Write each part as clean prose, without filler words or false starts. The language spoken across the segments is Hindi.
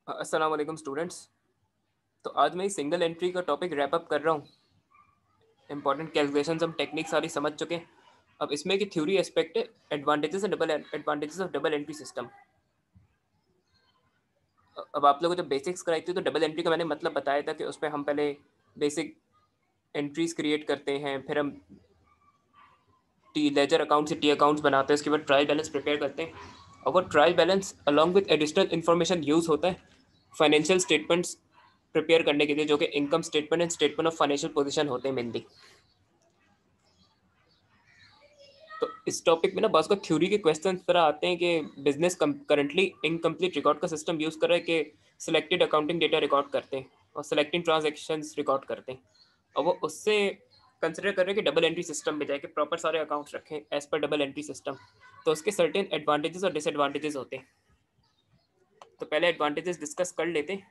अस्सलाम वालेकुम स्टूडेंट्स। तो आज मैं सिंगल एंट्री का टॉपिक रैप अप कर रहा हूँ। इंपॉर्टेंट कैलकुलेशंस हम टेक्निक सारी समझ चुके हैं। अब इसमें की थ्योरी एस्पेक्ट है advantages and double advantages of double entry system. अब आप लोगों को जब बेसिक्स कराई थी तो डबल एंट्री का मैंने मतलब बताया था कि उसमें हम पहले बेसिक एंट्रीज क्रिएट करते हैं, फिर हम टी लेजर अकाउंट से टी अकाउंट्स बनाते हैं, उसके बाद ट्रायल बैलेंस प्रिपेयर करते हैं। और वो trial balance along with additional information use होता है फाइनेंशियल स्टेटमेंट्स प्रिपेयर करने के लिए, जो कि income statement and statement of financial position होते हैं मेनली। तो इस टॉपिक में ना बस का थ्योरी के क्वेश्चन तरह आते हैं कि बिजनेस करंटली इनकम्प्लीट रिकॉर्ड का सिस्टम यूज़ कर रहा है कि सिलेक्टेड अकाउंटिंग डेटा रिकॉर्ड करते हैं और सिलेक्टिंग ट्रांजेक्शन्स रिकॉर्ड करते हैं, और वो उससे कंसिडर कर रहे हैं कि डबल एंट्री सिस्टम में जाए कि प्रॉपर सारे अकाउंट्स रखें as per double entry system. तो उसके सर्टेन एडवांटेजेस और डिसएडवांटेजेस होते हैं। तो पहले एडवांटेजेस डिस्कस कर लेते हैं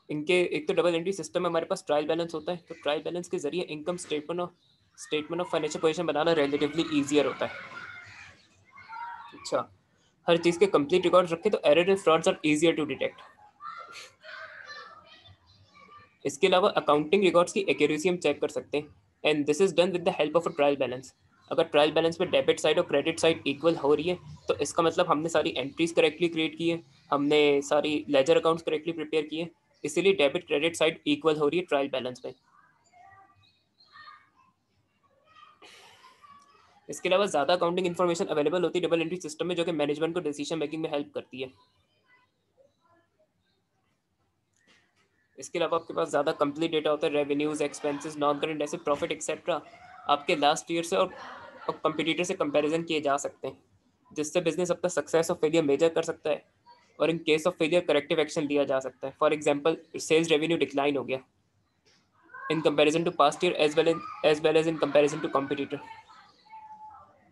इनके। एक तो डबल एंट्री सिस्टम में हमारे पास ट्रायल बैलेंस होता है, तो ट्रायल बैलेंस के जरिए income statement of financial position banana relatively easier होता है। अच्छा, हर चीज़ के कंप्लीट रिकॉर्ड रखे तो error and frauds are easier to detect. इसके अलावा अकाउंटिंग रिकॉर्ड्स की एक्यूरेसी हम चेक कर सकते हैं, and this is done with the help of a trial balance. अगर ट्रायल बैलेंस में डेबिट साइड और क्रेडिट साइड इक्वल हो रही है तो इसका मतलब हमने सारी एंट्रीज करेक्टली क्रिएट की है, हमने सारी लेजर अकाउंट्स करेक्टली प्रिपेयर किए, इसीलिए डेबिट क्रेडिट साइड इक्वल हो रही है ट्रायल बैलेंस में। इसके अलावा ज़्यादा अकाउंटिंग इन्फॉर्मेशन अवेलेबल होती है डबल एंट्री सिस्टम में, जो कि मैनेजमेंट को डिसीजन मेकिंग में हेल्प करती है। इसके अलावा आपके पास ज़्यादा कंप्लीट डेटा होता है, revenues, expenses, non current asset, profit etcetera आपके लास्ट ईयर से और कंपटीटर से कंपैरिजन किए जा सकते हैं, जिससे बिजनेस अपना सक्सेस और फेलियर मेजर कर सकता है, और in case of failure corrective action लिया जा सकता है। For example, sales revenue decline हो गया in comparison to past year as well as in comparison to competitor,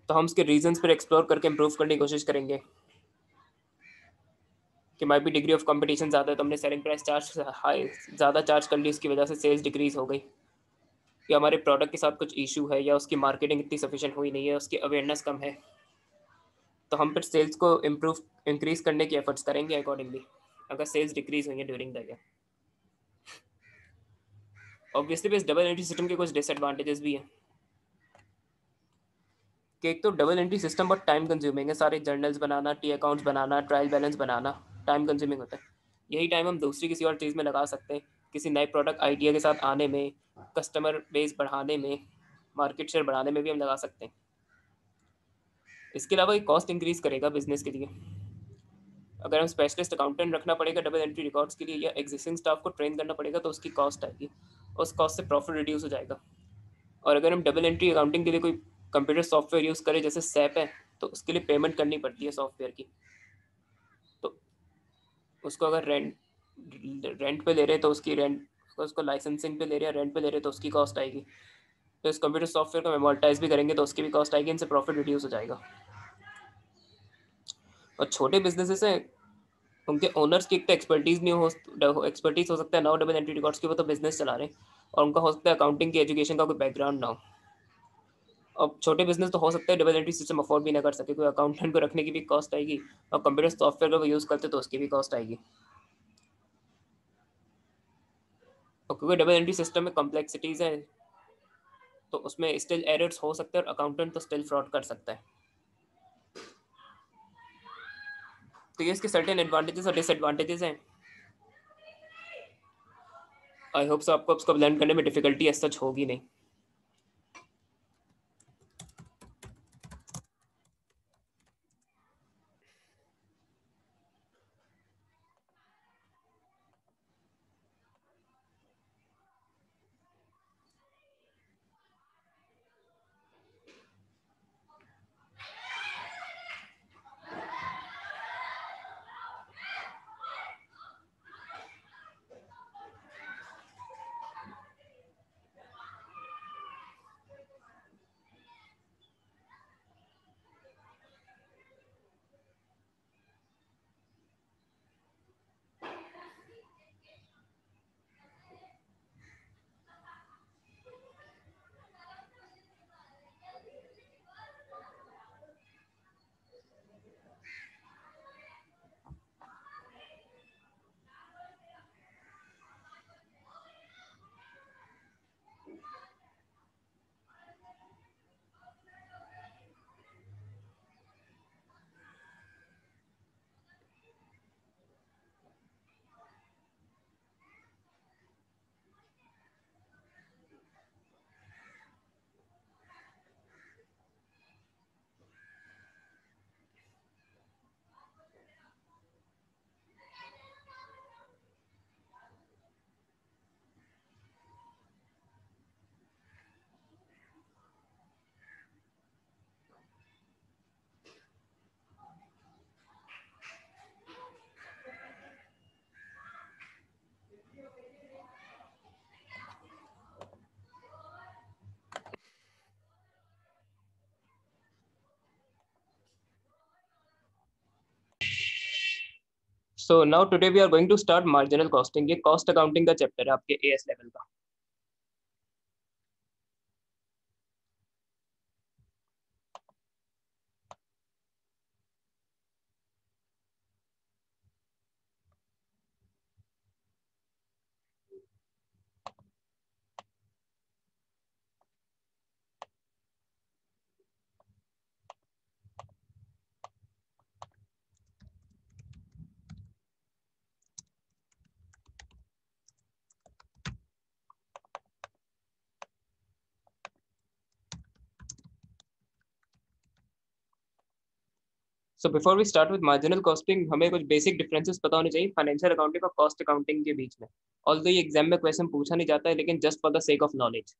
तो हम उसके रीजंस पर एक्सप्लोर करके इम्प्रूव करने की कोशिश करेंगे कि माई भी डिग्री ऑफ कंपटीशन ज़्यादा है तो हमने सेलिंग प्राइस चार्ज हाई ज़्यादा चार्ज कर ली, इसकी वजह से सेल्स डिक्रीज हो गई, या हमारे प्रोडक्ट के साथ कुछ इशू है, या उसकी मार्केटिंग इतनी सफिशिएंट हुई नहीं है, उसकी अवेयरनेस कम है, तो हम फिर सेल्स को इम्प्रूव इंक्रीज करने की एफर्ट्स करेंगे अकॉर्डिंगली, अगर सेल्स डिक्रीज हुई है ड्यूरिंग द ईयर। ऑब्वियसली भी इस डबल एंट्री सिस्टम के कुछ डिसएडवांटेजेस भी हैं कि एक तो डबल एंट्री सिस्टम बहुत टाइम कंज्यूमिंग है, सारे जर्नल्स बनाना, टी अकाउंट्स बनाना, ट्रायल बैलेंस बनाना टाइम कंज्यूमिंग होता है। यही टाइम हम दूसरी किसी और चीज़ में लगा सकते हैं, किसी नए प्रोडक्ट आइडिया के साथ आने में, कस्टमर बेस बढ़ाने में, मार्केट शेयर बढ़ाने में भी हम लगा सकते हैं। इसके अलावा ये कॉस्ट इंक्रीज करेगा बिजनेस के लिए। अगर हम स्पेशलिस्ट अकाउंटेंट रखना पड़ेगा डबल एंट्री रिकॉर्ड्स के लिए, या एग्जिस्टिंग स्टाफ को ट्रेन करना पड़ेगा, तो उसकी कॉस्ट आएगी, उस कॉस्ट से प्रॉफिट रिड्यूस हो जाएगा। और अगर हम डबल एंट्री अकाउंटिंग के लिए कोई कंप्यूटर सॉफ्टवेयर यूज़ करें जैसे सैप है, तो उसके लिए पेमेंट करनी पड़ती है सॉफ्टवेयर की। तो उसको अगर रेंट रेंट पे ले रहे हैं तो उसकी रेंट, उसको लाइसेंसिंग पे ले रहे हैं, रेंट पे ले रहे हैं, तो उसकी कॉस्ट आएगी। तो इस कंप्यूटर सॉफ्टवेयर को अमोर्टाइज भी करेंगे तो उसकी भी कॉस्ट आएगी, इनसे प्रॉफिट रिड्यूस हो जाएगा। और छोटे बिजनेसेस हैं, उनके ओनर्स की एक तो एक्सपर्टीज हो सकता है ना हो डबल एंट्री रिकॉर्ड्स की, वो तो बिजनेस चला रहे हैं, और उनका हो सकता है अकाउंटिंग की एजुकेशन का कोई बैकग्राउंड ना हो। अब छोटे बिजनेस तो हो सकता है डबल एंट्री सिस्टम अफोर्ड भी ना कर सके, कोई अकाउंटेंट को रखने की भी कॉस्ट आएगी, और कंप्यूटर सॉफ्टवेयर का वो यूज़ करते तो उसकी भी कॉस्ट आएगी। और क्योंकि डबल एंट्री सिस्टम में कॉम्प्लेक्सिटीज़ हैं, तो उसमें स्टिल एरर्स हो सकते हैं, और अकाउंटेंट तो स्टिल फ्रॉड कर सकता है। तो ये इसके सर्टेन एडवांटेजेस और डिसएडवांटेजेस हैं। आई होप सो आपको उसको लर्न करने में डिफिकल्टी एज सच होगी नहीं। So now today we are going to start marginal costing. ये कॉस्ट अकाउंटिंग का चैप्टर है आपके एएस लेवल का। So before we start with marginal costing, हमें कुछ बेसिक डिफरेंसेस पता होने चाहिए फाइनेंशियल अकाउंटिंग और कॉस्ट अकाउंटिंग के बीच में। ऑल्दो ये एग्जाम में क्वेश्चन पूछा नहीं जाता है, लेकिन just for the sake of knowledge.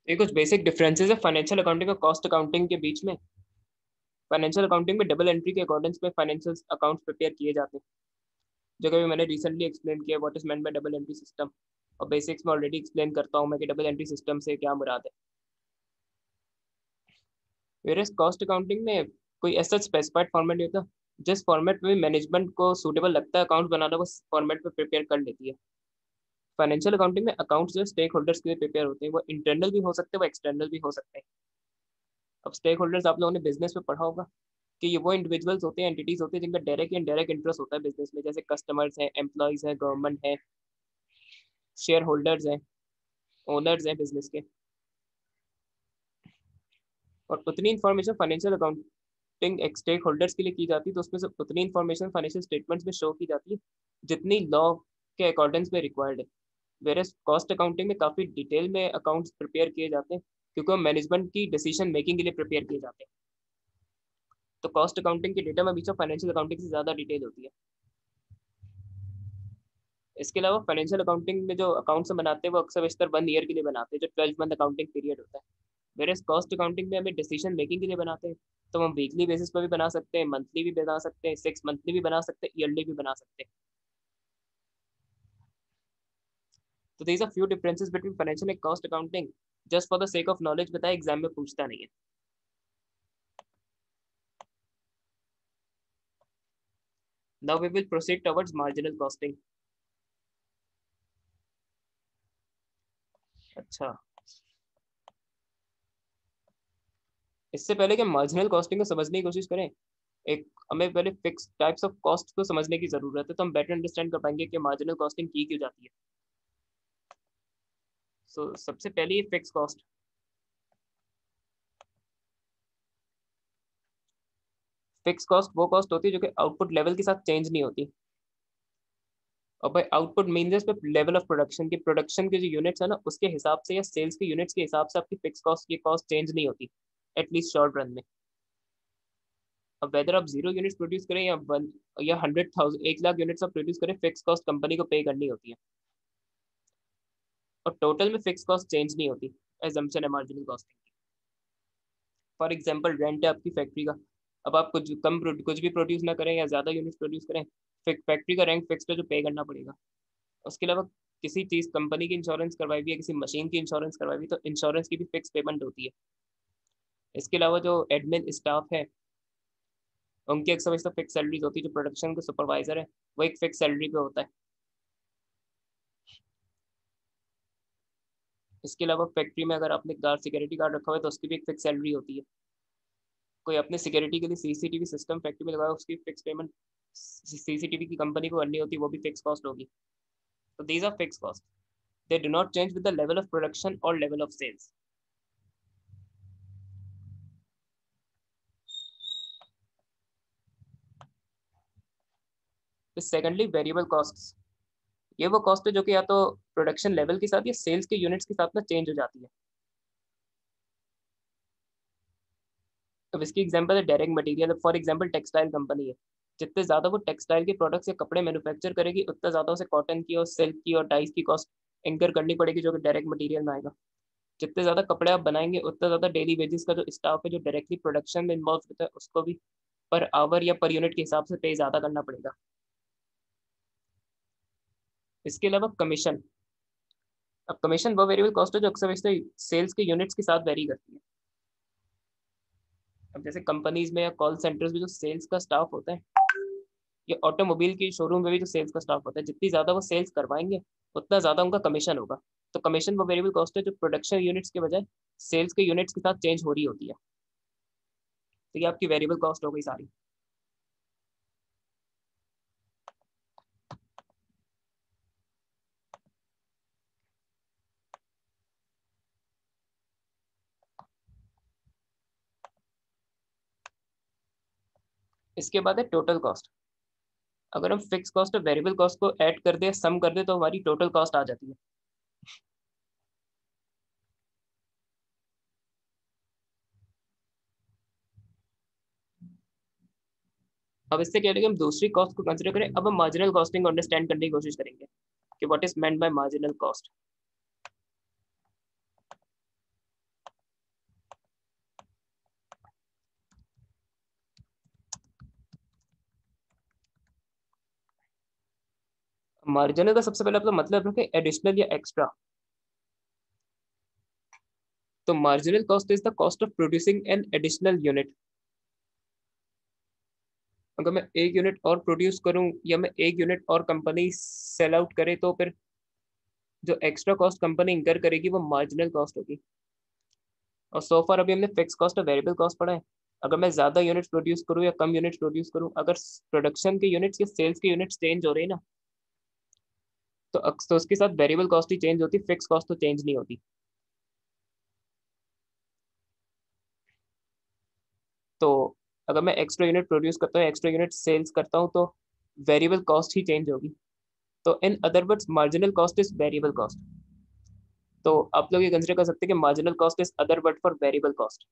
ये कुछ बेसिक डिफरेंसेस है फाइनेंशियल अकाउंटिंग और कॉस्ट अकाउंटिंग के बीच में। फाइनेंशियल अकाउंटिंग में डबल एंट्री के अकॉर्डेंस में फाइनेंशियल अकाउंट्स प्रिपेयर किए जाते हैं, जो कि मैंने रिसेंटली एक्सप्लेन किया what is meant by double entry system. और बेसिक्स में ऑलरेडी एक्सप्लेन करता हूँ मैं कि डबल एंट्री सिस्टम से क्या मुराद है। वेरएस कॉस्ट अकाउंटिंग में कोई ऐसा स्पेसिफाइड फॉर्मेट नहीं होता। जिस फॉर्मेट में मैनेजमेंट को सूटेबल लगता है अकाउंट बनाना, वो फॉर्मेट में प्रिपेयर कर लेती है। फाइनेंशियल अकाउंटिंग में अकाउंट्स जो स्टेक होल्डर्स के लिए प्रिपेयर होते हैं, वो इंटरनल भी हो सकते हैं, वो एक्सटर्नल भी हो सकते हैं। अब स्टेक होल्डर्स आप लोगों ने बिजनेस में पढ़ा होगा कि ये वो इंडिविजुअल्स होते हैं, एंटिटीज होते हैं जिनका डायरेक्ट या इनडायरेक्ट इंटरेस्ट होता है बिजनेस में, जैसे कस्टमर्स हैं, एम्प्लॉयज हैं, गवर्नमेंट है, शेयर होल्डर्स हैं, ओनर्स हैं बिजनेस के। और उतनी information financial accounting stakeholders के लिए की जाती है, तो उसमें से उतनी इन्फॉर्मेशन फाइनेंशियल स्टेटमेंट्स में शो की जाती है जितनी लॉ के अकॉर्डेंस में रिक्वायर्ड है। वेरएस कॉस्ट अकाउंटिंग में काफ़ी डिटेल में अकाउंट्स प्रिपेयर किए जाते हैं, क्योंकि वो मैनेजमेंट की डिसीजन मेकिंग के लिए प्रिपेयर किए जाते हैं। तो कॉस्ट अकाउंटिंग के डेटा में हमेशा फाइनेंशियल अकाउंटिंग से ज़्यादा डिटेल होती है। इसके अलावा फाइनेंशियल अकाउंटिंग में जो अकाउंट्स हम बनाते हैं, वो अक्सर बेशतर 1 ईयर के लिए बनाते हैं, जो 12 मंथ अकाउंटिंग पीरियड होता है। वेरएस कॉस्ट अकाउंटिंग में हमें डिसीजन मेकिंग के लिए बनाते हैं, तो हम वीकली बेसिस पर भी बना सकते हैं, मंथली भी बना सकते हैं, 6 मंथली भी बना सकते हैं, ईयरली भी बना सकते हैं। तो there are few differences between financial and cost accounting, just for the sake of knowledge बताया, एग्जाम में पूछता नहीं है। Now we will proceed towards marginal costing. अच्छा, इससे पहले कि मार्जिनल कॉस्टिंग को समझने की कोशिश करें, एक हमें पहले फिक्स टाइप्स ऑफ कॉस्ट को समझने की जरूरत है, तो हम बेटर अंडरस्टैंड कर पाएंगे कि मार्जिनल कॉस्टिंग की क्यों जाती है। सो सबसे पहले फिक्स कॉस्ट। फिक्स कॉस्ट वो कॉस्ट होती है जो कि आउटपुट लेवल के साथ चेंज नहीं होती। और भाई आउटपुट मीन पे लेवल ऑफ प्रोडक्शन की, प्रोडक्शन के जो यूनिट्स है ना उसके हिसाब से या सेल्स के यूनिट्स के हिसाब से आपकी फिक्स कॉस्ट की कॉस्ट चेंज नहीं होती, एटलीस्ट शॉर्ट रन में। अब वेदर आप 0 यूनिट्स प्रोड्यूस करें या 100,000 1 लाख यूनिट्स आप प्रोड्यूस करें, फिक्स कॉस्ट कंपनी को पे करनी होती है, और टोटल में फिक्स कॉस्ट चेंज नहीं होती। एजम्पशन है मार्जिनल कॉस्टिंग की। फॉर एग्जाम्पल रेंट है आपकी फैक्ट्री का, अब आप कुछ भी प्रोड्यूस ना करें या ज्यादा यूनिट्स प्रोड्यूस करें, फैक्ट्री का रेंट फिक्स है जो पे करना पड़ेगा। उसके अलावा किसी चीज कंपनी की इंश्योरेंस करवाई हुई है, किसी मशीन की इंश्योरेंस करवाई हुई, तो इंश्योरेंस की भी फिक्स पेमेंट होती है। इसके अलावा जो एडमिन स्टाफ है उनकी अक्सर वैसे फिक्स सैलरीज होती है। जो प्रोडक्शन का सुपरवाइजर है वो एक फिक्स सैलरी पे होता है। इसके अलावा फैक्ट्री में अगर आपने गार्ड सिक्योरिटी गार्ड रखा हुआ है तो उसकी भी एक फिक्स सैलरी होती है। कोई अपने सिक्योरिटी के लिए सीसीटीवी सिस्टम फैक्ट्री में लगाया, उसकी फिक्स पेमेंट सीसीटीवी की कंपनी को करनी होती है, वो भी फिक्स कॉस्ट होगी। तो these are fix cost, they do not change with the level of production और level of sales. Secondly variable cost, ये वो कॉस्ट है जो कि या तो प्रोडक्शन लेवल के साथ या सेल्स के यूनिट्स के साथ में चेंज हो जाती है। अब इसकी एग्जांपल है direct material. For example textile company है, जितने ज्यादा वो टेक्सटाइल के प्रोडक्ट्स या कपड़े मैन्युफैक्चर करेगी उतना ज्यादा उसे कॉटन की और सिल्क की और डाइस की कॉस्ट इंकर करनी पड़ेगी, जो कि डायरेक्ट मटेरियल में आएगा। जितने ज्यादा कपड़े आप बनाएंगे उतना ज्यादा डेली वेजेस का जो स्टाफ है जो डायरेक्टली प्रोडक्शन में इन्वॉल्व होता है उसको भी पर आवर या पर यूनिट के हिसाब से पे ज्यादा करना पड़ेगा। इसके अलावा कमीशन। अब कमीशन वो वेरिएबल कॉस्ट है जो अक्सर वैसे सेल्स के यूनिट्स के साथ वेरी करती है। अब जैसे कंपनीज में या कॉल सेंटर्स में जो सेल्स का स्टाफ होता है, या ऑटोमोबाइल की शोरूम में भी जो सेल्स का स्टाफ होता है, जितनी ज्यादा वो सेल्स करवाएंगे उतना ज्यादा उनका कमीशन होगा। तो कमीशन वो वेरिएबल कॉस्ट है जो प्रोडक्शन यूनिट्स के बजाय सेल्स के यूनिट्स के साथ चेंज हो रही होती है। तो ये आपकी वेरिएबल कॉस्ट हो गई सारी। इसके बाद है टोटल कॉस्ट। अगर हम फिक्स कॉस्ट और वेरिएबल कॉस्ट को ऐड कर दे, सम कर दे, तो हमारी टोटल कॉस्ट आ जाती है। अब इससे क्या है कि हम दूसरी कॉस्ट को कंसिडर करें। अब हम मार्जिनल कॉस्टिंग को अंडरस्टैंड करने की कोशिश करेंगे कि what is meant by marginal cost. Marginal का सबसे पहले अपना मतलब रखें एडिशनल या एक्स्ट्रा। तो marginal cost is the cost of producing an additional unit. अगर मैं एक यूनिट और प्रोड्यूस करूं या मैं एक यूनिट और कंपनी सेल आउट करे, तो फिर जो एक्स्ट्रा कॉस्ट कंपनी इंकर करेगी वो मार्जिनल कॉस्ट होगी। और सो फार अभी हमने फिक्स कॉस्ट और वेरिएबल कॉस्ट पढ़ा है। अगर मैं ज्यादा यूनिट्स प्रोड्यूस करूं या कम यूनिट्स प्रोड्यूस करूं, अगर प्रोडक्शन के यूनिट्स या सेल्स के यूनिट्स चेंज हो रहे हैं ना, तो उसके साथ वेरिएबल कॉस्ट ही चेंज होती, फिक्स कॉस्ट तो चेंज नहीं होती। तो अगर मैं एक्स्ट्रा यूनिट प्रोड्यूस करता हूँ, एक्स्ट्रा यूनिट सेल्स करता हूँ, तो वेरिएबल कॉस्ट ही चेंज होगी। तो in other words marginal cost is variable cost. तो आप लोग ये कंसिडर कर सकते हैं कि marginal cost is other word for variable cost.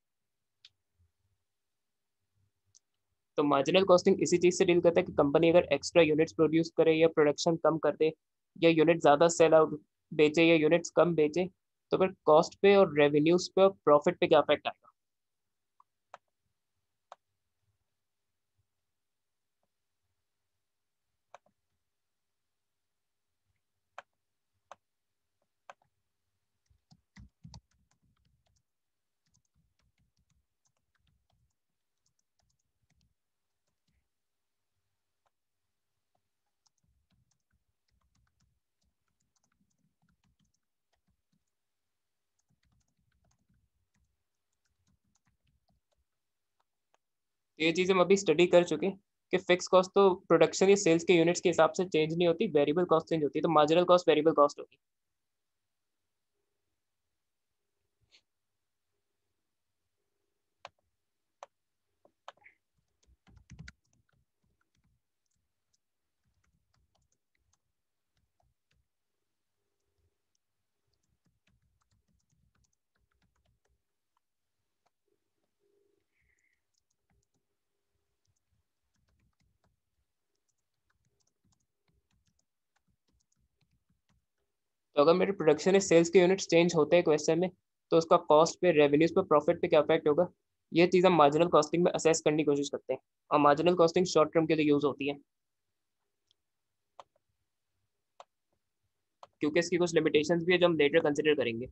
तो मार्जिनल कॉस्टिंग इसी चीज से डील करता है कि कंपनी अगर एक्स्ट्रा यूनिट्स प्रोड्यूस करे या प्रोडक्शन कम कर दे, या यूनिट ज्यादा सेल आउट बेचे या यूनिट्स कम बेचे, तो फिर कॉस्ट पे और रेवेन्यूज पे और प्रॉफिट पे क्या इफेक्ट आएगा। ये चीज़ हम अभी स्टडी कर चुके हैं कि फिक्स कॉस्ट तो प्रोडक्शन या सेल्स के यूनिट्स के हिसाब से चेंज नहीं होती, वेरिएबल कॉस्ट चेंज होती है, तो मार्जिनल कॉस्ट वेरिएबल कॉस्ट होगी। तो अगर मेरे प्रोडक्शन या सेल्स के यूनिट्स चेंज होते हैं क्वेश्चन में, तो उसका कॉस्ट पे, रेवेन्यूज पे, प्रॉफिट पे क्या इफेक्ट होगा, ये चीज़ हम मार्जिनल कॉस्टिंग में असेस करने की कोशिश करते हैं। और मार्जिनल कॉस्टिंग शॉर्ट टर्म के लिए यूज होती है, क्योंकि इसकी कुछ लिमिटेशंस भी है जो हम लेटर कंसिडर करेंगे।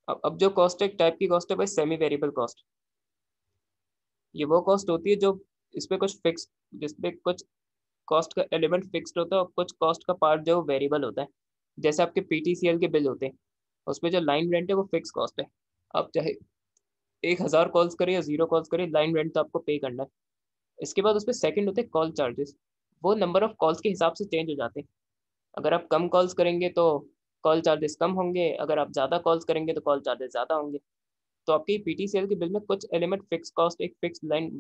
अब जो कॉस्ट, एक टाइप की कॉस्ट है भाई, सेमी वेरिएबल कॉस्ट। ये वो कॉस्ट होती है जो इसपे कुछ फिक्स, जिसपे कुछ कॉस्ट का एलिमेंट फिक्स्ड होता है और कुछ कॉस्ट का पार्ट जो वेरिएबल होता है। जैसे आपके पीटीसीएल के बिल होते हैं, उसपे जो लाइन रेंट है वो फिक्स कॉस्ट है। आप चाहे 1,000 कॉल्स करें या 0 कॉल्स करें, लाइन रेंट तो आपको पे करना है। इसके बाद उसपे सेकंड होते हैं कॉल चार्जेस। वो नंबर ऑफ कॉल्स के हिसाब से चेंज हो जाते हैं। अगर आप कम कॉल्स करेंगे तो कॉल चार्जेस कम होंगे, अगर आप ज़्यादा कॉल्स करेंगे तो कॉल चार्जेस ज़्यादा होंगे। तो आपकी पीटीसीएल के बिल में कुछ एलिमेंट फिक्स कॉस्ट, एक फिक्स लाइन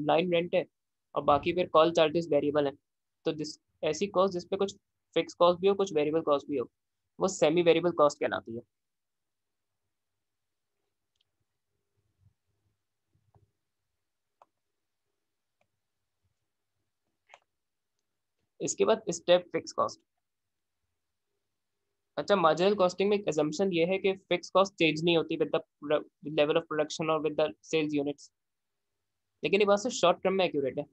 लाइन रेंट है, और बाकी फिर कॉल चार्जेस वेरिएबल है। तो जिस ऐसी कॉस्ट जिसपे कुछ फिक्स कॉस्ट भी हो, कुछ वेरिएबल कॉस्ट भी हो, वो सेमी वेरिएबल कॉस्ट कहलाती है। इसके बाद स्टेप फिक्स कॉस्ट। अच्छा, मार्जिनल कॉस्टिंग में एक assumption ये है कि फिक्स कॉस्ट चेंज नहीं होती with the level of production और विद द सेल्स यूनिट्स। लेकिन ये बात सिर्फ शॉर्ट टर्म में एक्यूरेट है।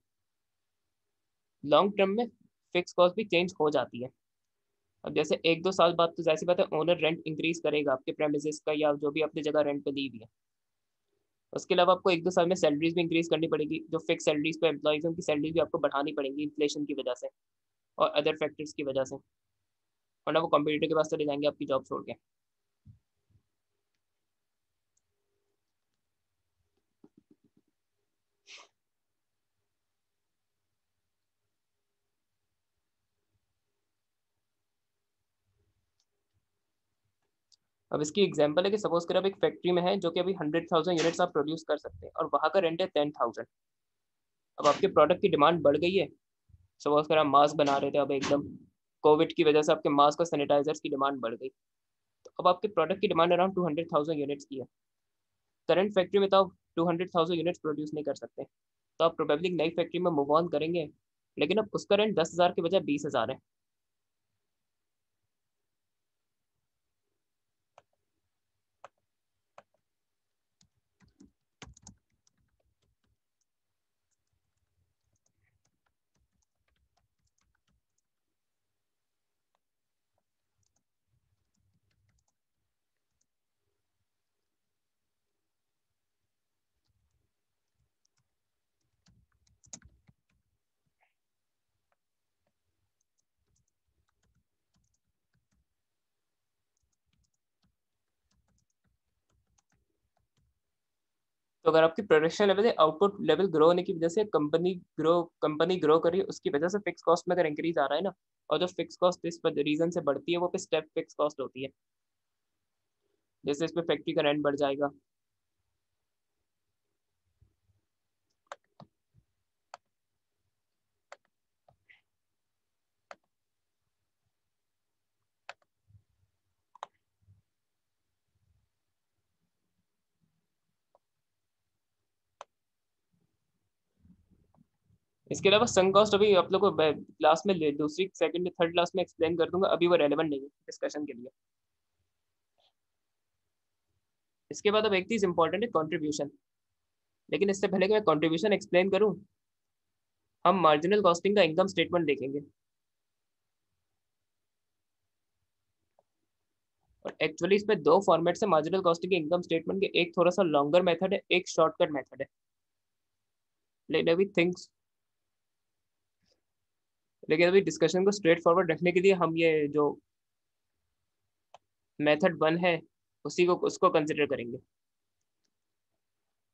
लॉन्ग टर्म में फिक्स कॉस्ट भी चेंज हो जाती है। अब जैसे 1-2 साल बाद तो जैसी बात है, ओनर रेंट इंक्रीज करेगा आपके प्रेमिसेस का, या जो भी अपनी जगह रेंट पे दी हुई है। उसके अलावा आपको 1-2 साल में सैलरीज भी इंक्रीज करनी पड़ेगी, जो फिक्स सैलरीज पे एम्प्लॉइज, उनकी सैलरीज भी आपको बढ़ानी पड़ेगी इन्फ्लेशन की वजह से और अदर फैक्टर्स की वजह से, वरना वो कंपटीटर के पास चले जाएंगे आपकी जॉब छोड़ के। अब इसकी एग्जांपल है कि सपोज कर आप एक फैक्ट्री में है जो कि अभी 100,000 यूनिट्स आप प्रोड्यूस कर सकते हैं, और वहाँ का रेंट है 10,000। अब आपके प्रोडक्ट की डिमांड बढ़ गई है। सपोज कर आप मास्क बना रहे थे, अब एकदम कोविड की वजह से आपके मास्क और सैनिटाइजर्स की डिमांड बढ़ गई। तो अब आपके प्रोडक्ट की डिमांड अराउंड 200,000 यूनिट्स की है। करंट फैक्ट्री में तो आप 200,000 यूनिट्स प्रोड्यूस नहीं कर सकते, तो आप प्रोबेबली नई फैक्ट्री में मूव ऑन करेंगे। लेकिन अब उसका रेंट 10,000 के बजाय 20,000 है। तो अगर आपकी प्रोडक्शन लेवल है, आउटपुट लेवल ग्रो होने की वजह से कंपनी ग्रो कर रही है, उसकी वजह से फिक्स कॉस्ट में अगर इंक्रीज आ रहा है ना, और जो फिक्स कॉस्ट इस रीजन से बढ़ती है वो पे स्टेप फिक्स कॉस्ट होती है। जैसे इस पे फैक्ट्री का रेंट बढ़ जाएगा। इसके अलावा संक कॉस्ट अभी आप लोग को क्लास में दूसरी सेकंड थर्ड क्लास में एक्सप्लेन कर दूंगा, अभी वो रेलेवेंट नहीं है डिस्कशन के लिए। इसके बाद अब एक चीज इंपॉर्टेंट है, कंट्रीब्यूशन। लेकिन इससे पहले कि मैं कंट्रीब्यूशन एक्सप्लेन करूं, हम मार्जिनल कॉस्टिंग का इनकम स्टेटमेंट देखेंगे। और एक्चुअली इसमें दो फॉर्मेट है मार्जिनल कॉस्टिंग के इनकम स्टेटमेंट के, एक थोड़ा सा लॉन्गर मेथड है, एक शॉर्टकट मेथड है। लेकिन अभी थिंग्स लेकिन अभी डिस्कशन को स्ट्रेट फॉरवर्ड रखने के लिए हम ये जो मेथड वन है उसी को उसको कंसिडर करेंगे।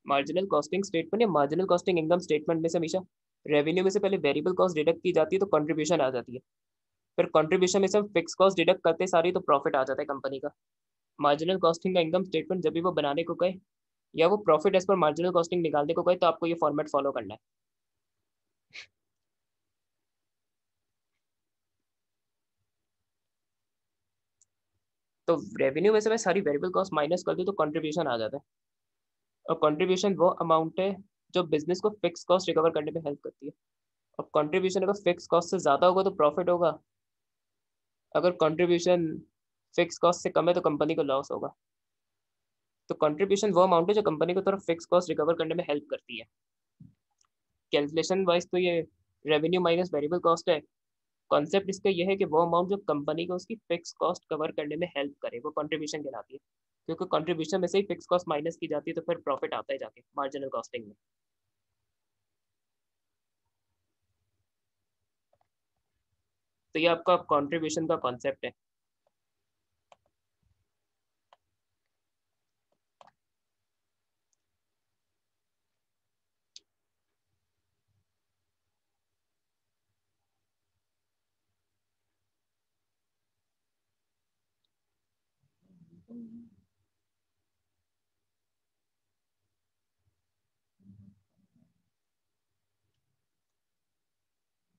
मार्जिनल कॉस्टिंग स्टेटमेंट या मार्जिनल कॉस्टिंग इनकम स्टेटमेंट में से हमेशा रेवेन्यू में से पहले वेरिएबल कॉस्ट डिडक्ट की जाती है तो कंट्रीब्यूशन आ जाती है, फिर कंट्रीब्यूशन में से हम फिक्स कॉस्ट डिडक्ट करते सारी तो प्रॉफिट आ जाता है कंपनी का। मार्जिनल कॉस्टिंग का इनकम स्टेटमेंट जब भी वो बनाने को कहे या वो profit as per marginal costing निकालने को कहे तो आपको ये फॉर्मेट फॉलो करना है। तो रेवेन्यू में से मैं सारी वेरिएबल कॉस्ट माइनस कर दूं तो कंट्रीब्यूशन आ जाता है, और कंट्रीब्यूशन वो अमाउंट है जो बिजनेस को फिक्स कॉस्ट रिकवर करने में हेल्प करती है। और कंट्रीब्यूशन अगर फिक्स कॉस्ट से ज्यादा होगा तो प्रॉफिट होगा, अगर कंट्रीब्यूशन फिक्स कॉस्ट से कम है तो कंपनी को लॉस होगा। तो कंट्रीब्यूशन वो अमाउंट है जो कंपनी को थोड़ा फिक्स कॉस्ट रिकवर करने में हेल्प करती है। कैलकुलेशन वाइज तो ये रेवेन्यू माइनस वेरिएबल कॉस्ट है। कॉन्सेप्ट इसका यह है कि वो अमाउंट जो कंपनी को उसकी फिक्स कॉस्ट कवर करने में हेल्प करे वो कंट्रीब्यूशन कहलाती है, क्योंकि कंट्रीब्यूशन में से ही फिक्स कॉस्ट माइनस की जाती है तो फिर प्रॉफिट आता है जाके मार्जिनल कॉस्टिंग में। तो ये आपका कंट्रीब्यूशन का कॉन्सेप्ट है।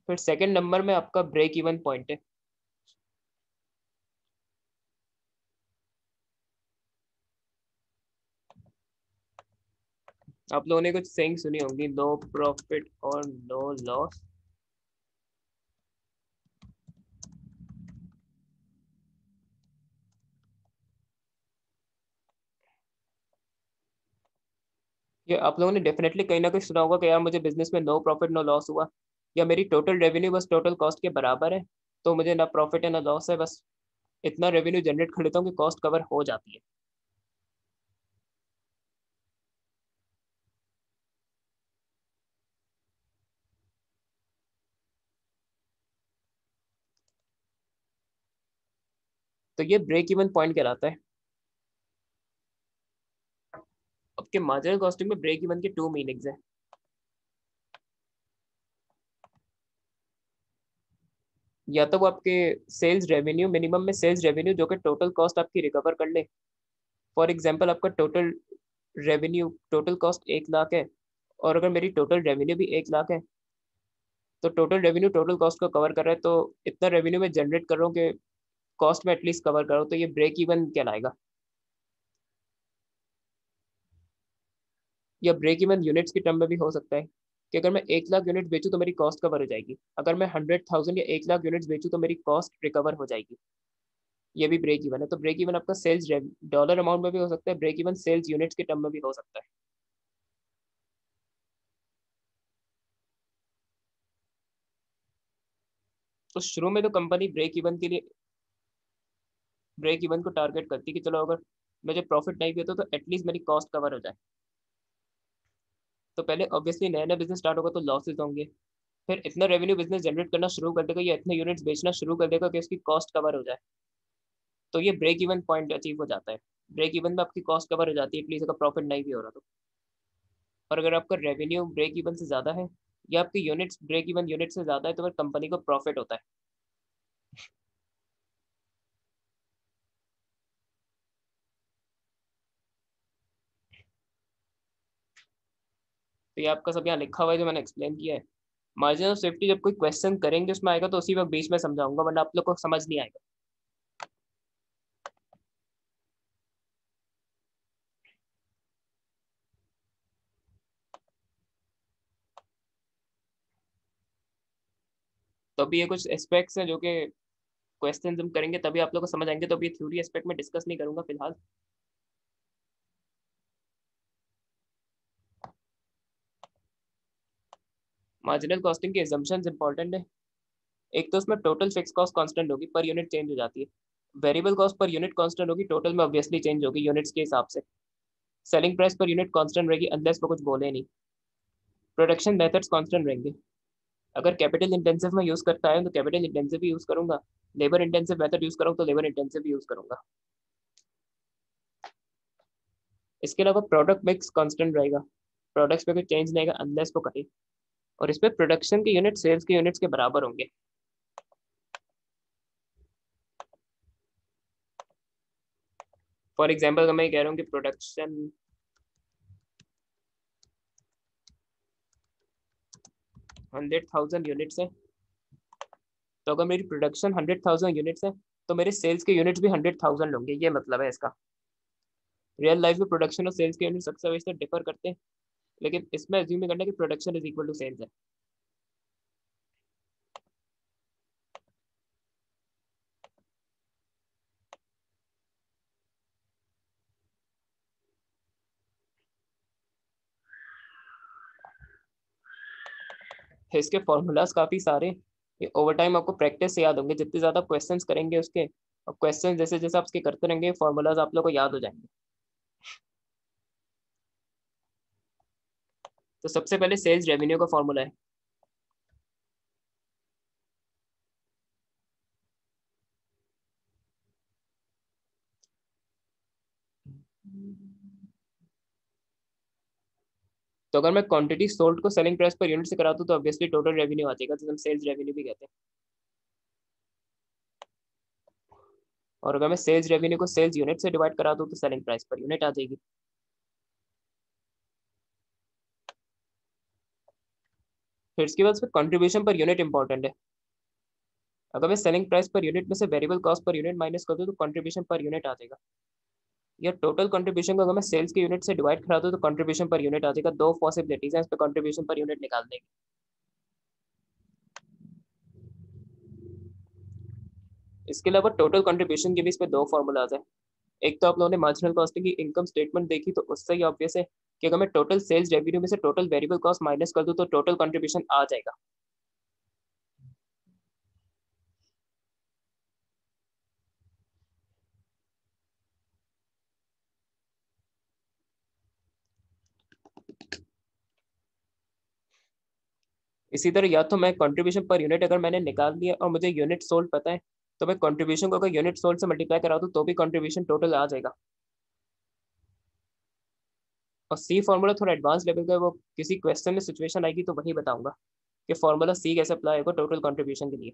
फिर सेकंड नंबर में आपका ब्रेक इवन पॉइंट है। आप लोगों ने कुछ सेइंग सुनी होंगी, नो प्रॉफिट और नो लॉस। ये आप लोगों ने डेफिनेटली कहीं ना कहीं सुना होगा कि यार मुझे बिजनेस में नो प्रॉफिट नो लॉस हुआ, या मेरी टोटल रेवेन्यू बस टोटल कॉस्ट के बराबर है, तो मुझे ना प्रॉफिट है ना लॉस है, बस इतना रेवेन्यू जनरेट कर लेता हूँ कि कॉस्ट कवर हो जाती है। तो ये ब्रेक इवन पॉइंट कहलाता है। आपके मार्जिनल कॉस्टिंग में ब्रेक इवन के टू मीनिंग्स हैं। या तो वो आपके सेल्स रेवेन्यू मिनिमम में सेल्स रेवेन्यू जो कि टोटल कॉस्ट आपकी रिकवर कर ले। फॉर एग्जांपल आपका total revenue total cost 1 lakh है, और अगर मेरी टोटल रेवेन्यू भी 1 लाख है, तो टोटल रेवेन्यू टोटल कॉस्ट को कवर कर रहा है, तो इतना रेवेन्यू मैं जनरेट कर रहा हूँ कि कॉस्ट में एटलीस्ट कवर कर रहा हूँ, तो ये ब्रेक इवन कहलाएगा। या ब्रेक इवन यूनिट्स की टर्म में भी हो सकता है कि अगर मैं 1 लाख यूनिट बेचूं तो मेरी कॉस्ट कवर हो जाएगी, अगर मैं 100,000 या 1 लाख यूनिट्स बेचूं तो मेरी कॉस्ट रिकवर हो जाएगी। ये भी ब्रेक इवन है। तो ब्रेक इवन आपका सेल्स डॉलर अमाउंट में भी हो सकता है, ब्रेक इवन सेल्स यूनिट्स के टर्म में भी हो सकता है। तो शुरू में तो कंपनी ब्रेक इवन को टारगेट करती है कि चलो अगर मुझे प्रॉफिट नहीं भी होता तो एटलीस्ट मेरी कॉस्ट कवर हो जाए। तो पहले ऑब्वियसली नया नया बिजनेस स्टार्ट होगा तो लॉसेस होंगे, फिर इतना रेवेन्यू बिजनेस जनरेट करना शुरू कर देगा या इतने यूनिट्स बेचना शुरू कर देगा कि उसकी कॉस्ट कवर हो जाए, तो ये ब्रेक इवन पॉइंट अचीव हो जाता है। ब्रेक इवन में आपकी कॉस्ट कवर हो जाती है एटलीस्ट अगर प्रॉफिट नहीं भी हो रहा तो। और अगर आपका रेवेन्यू ब्रेक इवन से ज़्यादा है या आपकी यूनिट्स ब्रेक इवन यूनिट से ज़्यादा है तो फिर कंपनी को प्रॉफिट होता है। तो ये आपका सब यहाँ लिखा हुआ है जो मैंने एक्सप्लेन किया है। मार्जिन ऑफ सेफ्टी जब कोई क्वेश्चन करेंगे उसमें आएगा तो उसी वक्त बीच में समझाऊंगा, वरना आप लोग को समझ नहीं आएगा। तो अभी ये कुछ एस्पेक्ट्स हैं जो कि क्वेश्चन हम करेंगे तभी आप लोग को समझ आएंगे, तो अभी थ्योरी एस्पेक्ट में डिस्कस नहीं करूंगा फिलहाल। मार्जिनल कॉस्टिंग के एजम्पशंस इंपॉर्टेंट है। एक तो उसमें टोटल फिक्स कॉस्ट कांस्टेंट होगी, पर यूनिट चेंज हो जाती है। Variable cost per unit constant होगी, टोटल में ऑब्वियसली चेंज होगी यूनिट्स के हिसाब से। Selling price per unit constant रहेगी अनलेस वो कुछ बोले नहीं। प्रोडक्शन मेथड्स कांस्टेंट रहेंगे। अगर कैपिटल इंटेंसिव में यूज करता है तो कैपिटल इंटेंसिव भी यूज करूंगा, लेबर इंटेंसिव मेथड यूज करूँ तो लेबर इंटेंसिव भी यूज करूंगा। इसके अलावा प्रोडक्ट मिक्स कांस्टेंट रहेगा, प्रोडक्ट्स पे कोई चेंज नहीं आएगा अनलेस वो कहे। और इस पे प्रोडक्शन के यूनिट सेल्स के यूनिट्स के बराबर होंगे। फॉर एग्जाम्पल अगर मैं कह रहा हूँ कि प्रोडक्शन 100,000 यूनिट्स है, तो अगर मेरी प्रोडक्शन 100,000 यूनिट्स है तो मेरे सेल्स के यूनिट्स भी 100,000 होंगे, ये मतलब है इसका। रियल लाइफ में प्रोडक्शन और सेल्स के यूनिट्स अक्सर वैसे डिफर करते हैं, लेकिन इसमें एज्यूम नहीं करना कि production is equal to sales है। इसके फॉर्मूलाज काफ़ी सारे, ये ओवर टाइम आपको प्रैक्टिस से याद होंगे, जितने ज़्यादा क्वेश्चंस करेंगे उसके, और क्वेश्चन जैसे जैसे आप उसके करते रहेंगे फॉर्मूलाज आप लोग को याद हो जाएंगे। तो सबसे पहले सेल्स रेवेन्यू का फॉर्मूला है। तो अगर मैं क्वांटिटी सोल्ड को सेलिंग प्राइस पर यूनिट से कराता हूँ तो ऑब्वियसली टोटल रेवेन्यू आ जाएगा, जिसे हम सेल्स रेवेन्यू भी कहते हैं। और अगर मैं सेल्स रेवेन्यू को सेल्स यूनिट से डिवाइड करा दूँ तो सेलिंग प्राइस पर यूनिट आ जाएगी। फिर इसके बाद कंट्रीब्यूशन पर यूनिट इंपॉर्टेंट है। अगर मैं सेलिंग प्राइस पर यूनिट में से variable cost per unit minus कर दूँ तो कंट्रीब्यूशन पर यूनिट आ जाएगा। या टोटल कंट्रीब्यूशन को अगर मैं सेल्स के यूनिट से डिवाइड करा दूँ तो कंट्रीब्यूशन पर यूनिट आ जाएगा। दो पॉसिबिलिटीज हैं इस पर कंट्रीब्यूशन पर यूनिट निकालने की। इसके अलावा टोटल कंट्रीब्यूशन के भी इस पे दो फॉर्मूलाज है। एक तो आप लोगों ने मार्जिनल कॉस्टिंग की इनकम स्टेटमेंट देखी, तो उससे ही ऑब्वियस है कि अगर मैं टोटल सेल्स रेवेन्यू में से टोटल वेरिएबल कॉस्ट माइनस कर दूं तो टोटल कंट्रीब्यूशन आ जाएगा। इसी तरह या तो मैं कंट्रीब्यूशन पर यूनिट अगर मैंने निकाल दिया और मुझे यूनिट सोल्ड पता है, तो मैं कंट्रीब्यूशन को अगर यूनिट सोल्ड से मल्टीप्लाई करा दूं तो भी कंट्रीब्यूशन टोटल आ जाएगा। और सी फॉर्मूला थोड़ा एडवांस लेवल का है, वो किसी क्वेश्चन में सिचुएशन आएगी तो वही बताऊंगा कि फॉर्मूला सी कैसे अप्लाई होगा टोटल कंट्रीब्यूशन के लिए।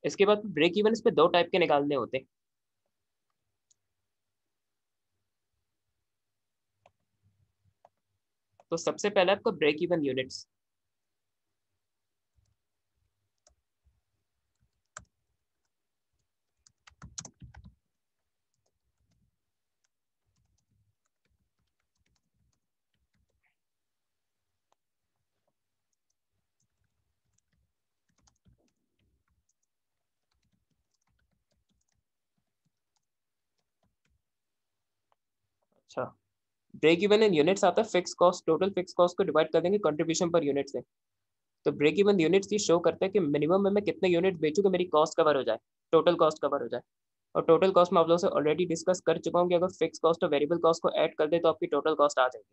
इसके बाद ब्रेक इवन इस पे दो टाइप के निकालने होते हैं। तो सबसे पहले आपका ब्रेक इवन यूनिट्स। अच्छा, ब्रेक इवन इन यूनिट्स आता है fix cost, total fix cost को डिवाइड कर देंगे कंट्रीब्यूशन पर यूनिट से। तो ब्रेक इवन यूनिट्स ही शो करता है कि मिनिमम में मैं कितने यूनिट बेचूं कि मेरी कॉस्ट कवर हो जाए, टोटल कॉस्ट कवर हो जाए। और टोटल कॉस्ट में आप लोगों से ऑलरेडी डिस्कस कर चुका हूँ कि अगर फिक्स कॉस्ट और वेरिएबल कॉस्ट को ऐड कर दे तो आपकी टोटल कॉस्ट आ जाएगी।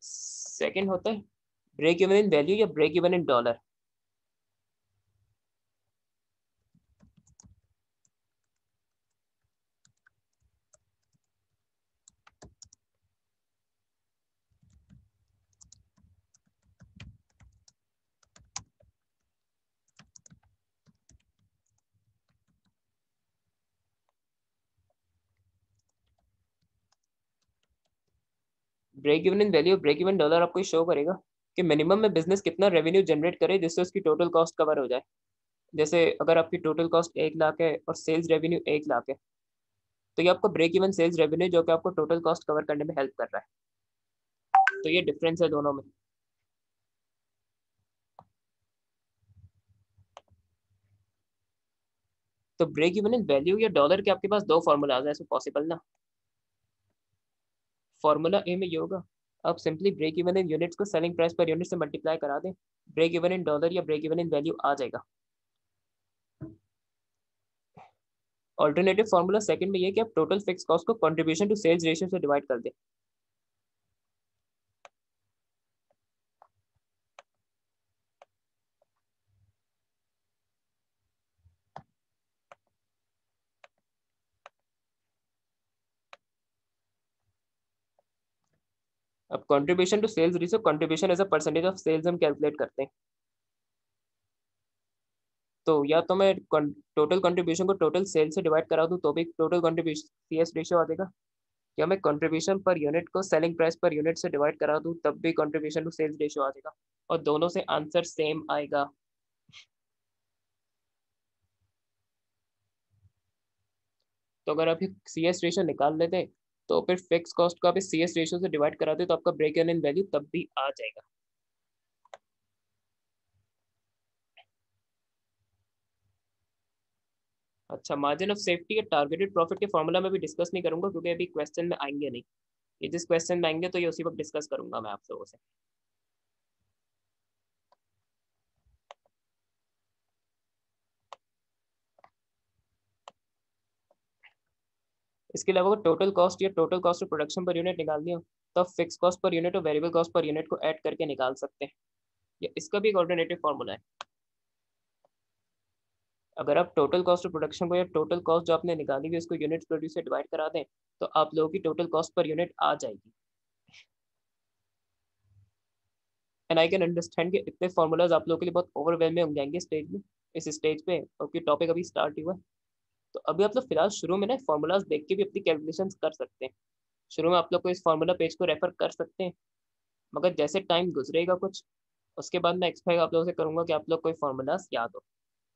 सेकंड होता है ब्रेक इवन इन वैल्यू या break even in dollar. Break even in value break even dollar आपको शो करेगा कि मिनिमम में बिजनेस कितना रेवेन्यू जनरेट करे जिससे उसकी टोटल कॉस्ट कवर हो जाए। जैसे अगर आपकी टोटल कॉस्ट 1 लाख है और सेल्स रेवेन्यू 1 लाख है, तो ये आपको ब्रेक इवन सेल्स रेवेन्यू जो कि आपको टोटल कॉस्ट कवर करने में हेल्प कर रहा है। तो ये डिफरेंस है दोनों में। तो ब्रेक इवन इन वैल्यू या डॉलर के आपके पास दो फॉर्मूलाज है, ऐसे पॉसिबल ना। फॉर्मूला ए में ये होगा, आप simply break even in units को सेलिंग प्राइस पर यूनिट से मल्टीप्लाई करा दें, ब्रेक इवन इन डॉलर या ब्रेक इवन इन वैल्यू आ जाएगा। ऑल्टरनेटिव फॉर्मूला सेकंड में ये कि आप टोटल फिक्स कॉस्ट को कंट्रीब्यूशन टू सेल्स रेशियो से डिवाइड कर दें। अब contribution to sales ratio, contribution as a percentage of sales हम कैलकुलेट करते हैं। तो या तो मैं टोटल कंट्रीब्यूशन को टोटल सेल से डिवाइड करा दूं तो भी टोटल कंट्रीब्यूशन सीएस रेशियो आ जाएगा, या मैं कंट्रीब्यूशन पर यूनिट को सेलिंग प्राइस पर यूनिट से डिवाइड करा दूं तब भी कंट्रीब्यूशन टू सेल्स रेशियो आ जाएगा, और दोनों से आंसर सेम आएगा। तो अगर आप सीएस रेशियो निकाल लेते हैं तो फिर फिक्स कॉस्ट को आप इस सीएस रेशियो से डिवाइड कराते तो आपका ब्रेक इवन वैल्यू तब भी आ जाएगा। अच्छा, मार्जिन ऑफ सेफ्टी या टारगेटेड प्रॉफिट के फॉर्मूला में भी डिस्कस नहीं करूंगा क्योंकि अभी क्वेश्चन में आएंगे नहीं, ये जिस क्वेश्चन में आएंगे तो ये उसी वक्त डिस्कस करूंगा मैं आप लोगों से। इसके अलावा टोटल कॉस्ट या total cost of production per unit निकालनी हो तो आप फिक्स कॉस्ट पर यूनिट और वेरिएबल कॉस्ट पर यूनिट को ऐड करके निकाल सकते हैं, या इसका भी एक ऑल्टरनेटिव फॉर्मूला है। अगर आप टोटल कॉस्ट ऑफ प्रोडक्शन को या टोटल कॉस्ट जो आपने निकाली हुई उसको यूनिट्स प्रोड्यूस से डिवाइड करा दें तो आप लोगों की टोटल कॉस्ट पर यूनिट आ जाएगी। एंड आई कैन अंडरस्टैंड कि इतने फॉर्मूलाज आप लोगों के लिए बहुत ओवरवेलमिंग हो जाएंगे स्टेज में, इस स्टेज पे, क्योंकि टॉपिक अभी स्टार्ट हुआ है। तो अभी आप लोग फिलहाल शुरू में ना फॉर्मूलाज देख के भी अपनी कैलकुलेशन कर सकते हैं। शुरू में आप लोग को इस फॉर्मूला पेज को रेफर कर सकते हैं, मगर जैसे टाइम गुजरेगा कुछ उसके बाद मैं एक्सपेक्ट आप लोगों से करूंगा कि आप लोग कोई फॉर्मूलाज याद हो,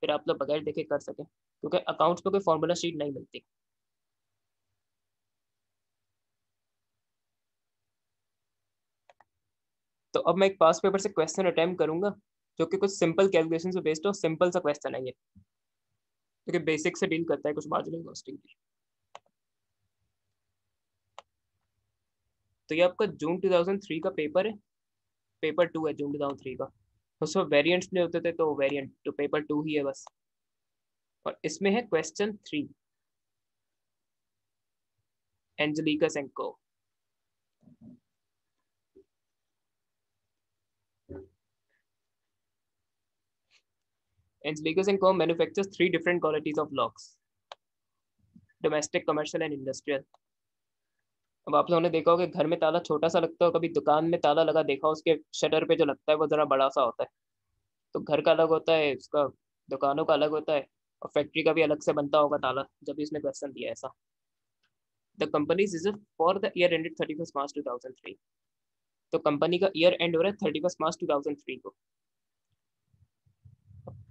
फिर आप लोग बगैर देखे कर सकें, क्योंकि अकाउंट्स पे कोई फॉर्मूला शीट नहीं मिलती। तो अब मैं एक पास पेपर से क्वेश्चन अटेम्प्ट करूंगा जो कि कुछ सिंपल कैलकुलेशन से बेस्ड हो। सिंपल सा क्वेश्चन है ये, क्योंकि बेसिक से डील करता है कुछ मार्जिनल कॉस्टिंग की। तो ये आपका जून 2003 का पेपर है, पेपर 2 है जून 2003 का। उसमें वेरिएंट्स नहीं होते थे तो वेरिएंट तो पेपर 2 ही है बस। और इसमें है question 3, Angelica Senco. Angelica and Co. manufactures 3 different qualities of locks: domestic, commercial and industrial. अब आप लोगों ने देखा होगा घर में ताला छोटा सा लगता है, कभी दुकान में ताला लगा देखा उसके शटर पे जो लगता है वो जरा बड़ा सा होता है। तो घर का अलग होता है, उसका दुकानों का अलग होता है, और फैक्ट्री का भी अलग से बनता होगा ताला, जब भी इसने क्वेश्चन दिया ऐसा। The company is for the year ended 31 March 2003। तो कंपनी का ईयर एंड हो रहा है 31 मार्च 2003 को।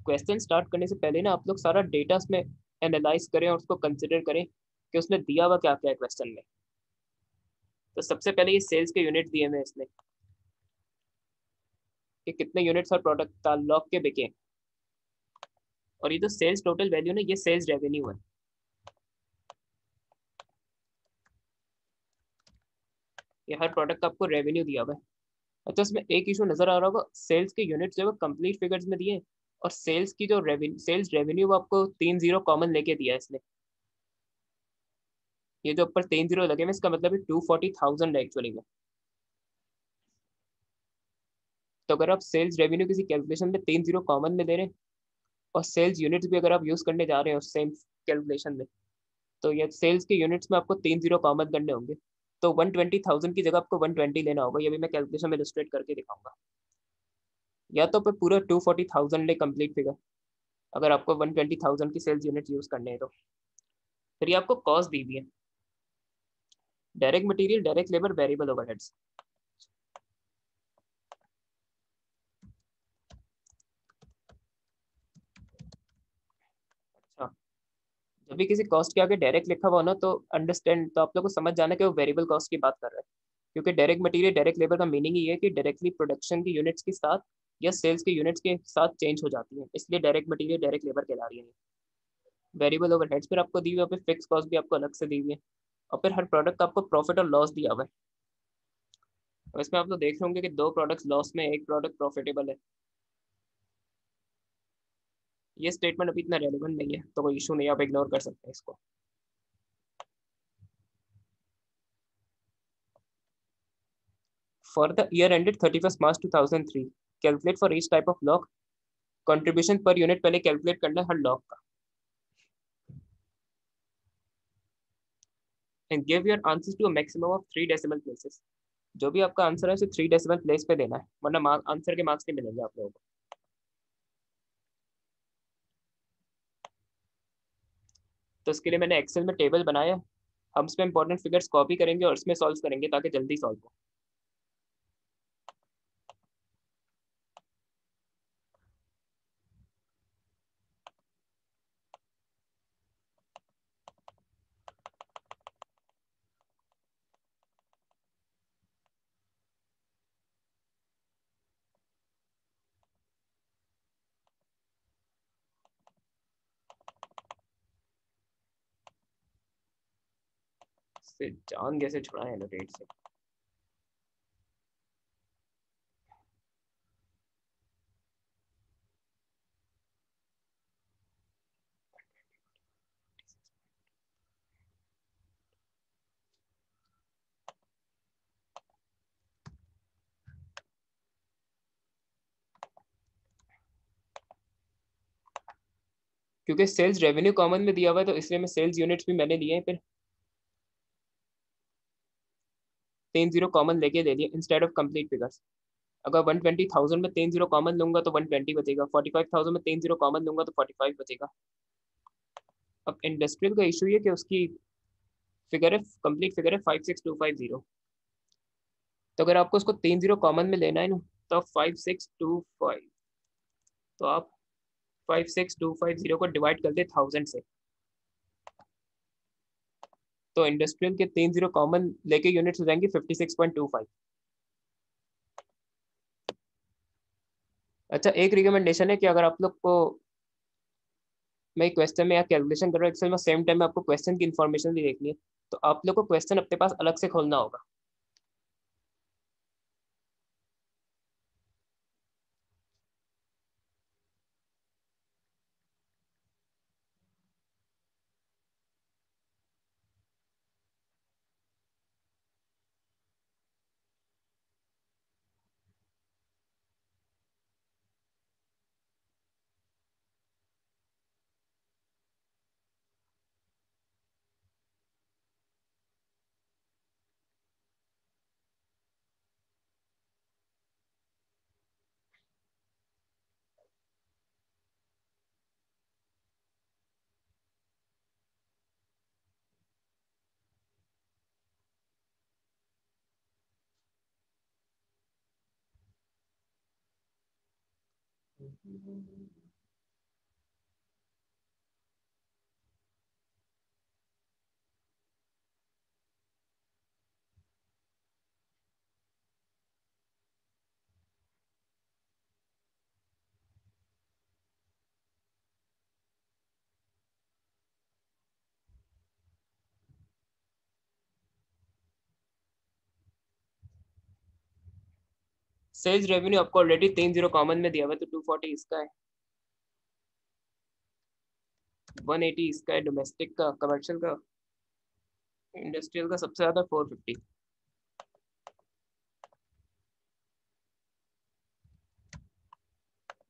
क्वेश्चन स्टार्ट करने से पहले ना आप लोग सारा डेटा उसमें एनालाइज करें और उसको कंसिडर करें कि उसने दिया हुआ क्या क्या है क्वेश्चन में। तो सबसे पहले ये सेल्स के यूनिट दिए हुए इसने कि कितने यूनिट्स और प्रोडक्ट लॉक के बिके, और ये जो सेल्स टोटल वैल्यू ना ये सेल्स रेवेन्यू है। ये हर प्रोडक्ट का आपको रेवेन्यू दिया हुआ है। अच्छा, इसमें एक इशू नजर आ रहा होगा, सेल्स के यूनिट्स जो है कंप्लीट फिगर्स में दिए, और सेल्स की जो सेल्स रेवेन्यू वो आपको 3 जीरो कॉमन लेके दिया है इसने। ये जो ऊपर 3 जीरो लगे हुए इसका मतलब है 240,000 एक्चुअली में। तो अगर आप सेल्स रेवेन्यू किसी कैलकुलेशन में 3 जीरो कॉमन में दे रहे हैं, और सेल्स यूनिट्स भी अगर आप यूज करने जा रहे हो सेम कैलकुलेशन में, तो ये सेल्स के यूनिट्स में आपको 3 जीरो कॉमन करने होंगे। तो 120,000 की जगह आपको 120 लेना होगा, ये भी मैं कैलकुलेशन में इलस्ट्रेट करके दिखाऊंगा। या तो फिर पूरा 240,000 ले कंप्लीट फिगर, अगर आपको 120,000 की सेल्स यूनिट यूज करने हैं तो। फिर ये आपको कॉस्ट दी हुई है, direct material, direct labour, variable overheads. अच्छा, जब भी किसी कॉस्ट के आगे डायरेक्ट लिखा हुआ ना तो अंडरस्टैंड, तो आप लोग को समझ जाना कि वो वेरिएबल कॉस्ट की बात कर रहा है, क्योंकि डायरेक्ट मटेरियल डायरेक्ट लेबर का मीनिंग ये है कि डायरेक्टली प्रोडक्शन की यूनिट्स के साथ या सेल्स के यूनिट्स के साथ चेंज हो जाती है, इसलिए डायरेक्ट मटेरियल डायरेक्ट लेबर कहला रही है। वेरिएबल ओवरहेड्स फिर आपको दी हुई है, फिर फिक्स कॉस्ट भी आपको अलग से दी हुई है, और फिर हर प्रोडक्ट का आपको प्रॉफिट और लॉस दिया हुआ है। अब इसमें आप लोग देख रहे होंगे कि दो प्रोडक्ट्स लॉस में, एक प्रोडक्ट प्रॉफिटेबल है। ये स्टेटमेंट अभी इतना रेलिवेंट नहीं है तो कोई इशू नहीं है, आप इग्नोर कर सकते हैं इसको। For the year ended 31 March 2003, calculate for each type of lock, contribution per unit पहले कैलकुलेट करना है हर लॉक का, and give your answers to a maximum of 3 decimal places. जो भी आपका आंसर है उसे 3 डेसिमल प्लेस पे देना है, वरना आंसर के मार्क्स नहीं मिलेंगे आप लोगों को। तो इसके लिए मैंने एक्सेल में टेबल बनाया है, हम इसमें इंपॉर्टेंट फिगर्स कॉपी करेंगे और इसमें सॉल्व करेंगे ताकि जल्दी सॉल्व हो। से जान कैसे छुड़ाए एनोटेट से। क्योंकि सेल्स रेवेन्यू कॉमन में दिया हुआ है तो इसलिए मैं सेल्स यूनिट्स भी मैंने लिए हैं, फिर 3 0 कॉमन लेके ले लिए इंस्टेड ऑफ कंप्लीट फिगर्स। अगर 120,000 में 3 0 कॉमन लूंगा तो 120 बचेगा, 45,000 में 3 0 कॉमन लूंगा तो 45 बचेगा। अब इंडस्ट्रियल का इशू ये कि उसकी फिगर है, कंप्लीट फिगर है 56250। तो अगर आपको उसको 3 0 कॉमन में लेना है ना, तो 5625, तो आप 56250 को डिवाइड कर दे 1000 से, तो इंडस्ट्रियल के 3 0 कॉमन लेके यूनिट्स हो जाएंगी 56.25। अच्छा, एक रिकमेंडेशन है कि अगर आप लोग को मैं क्वेश्चन में या कैलकुलेशन कर रहा हूँ एक्सेल में, सेम टाइम में आपको क्वेश्चन की इन्फॉर्मेशन भी देखनी है, तो आप लोग को क्वेश्चन अपने पास अलग से खोलना होगा। सेल्स रेवेन्यू आपको ऑलरेडी 3 0 कॉमन में दिया हुआ है, तो 240 इसका है, 180 इसका है डोमेस्टिक का, कमर्शियल का, इंडस्ट्रियल का सबसे ज्यादा 450।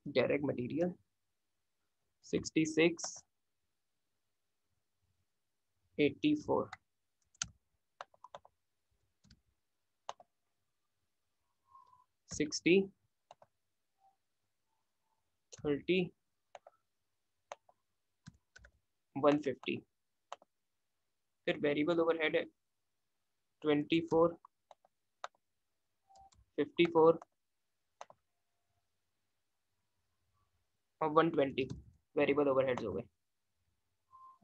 Direct material 6684, 60, 30, 150। फिर वेरिएबल ओवरहेड है 24, 54 और 120, वेरिएबल ओवरहेड्स हो गए।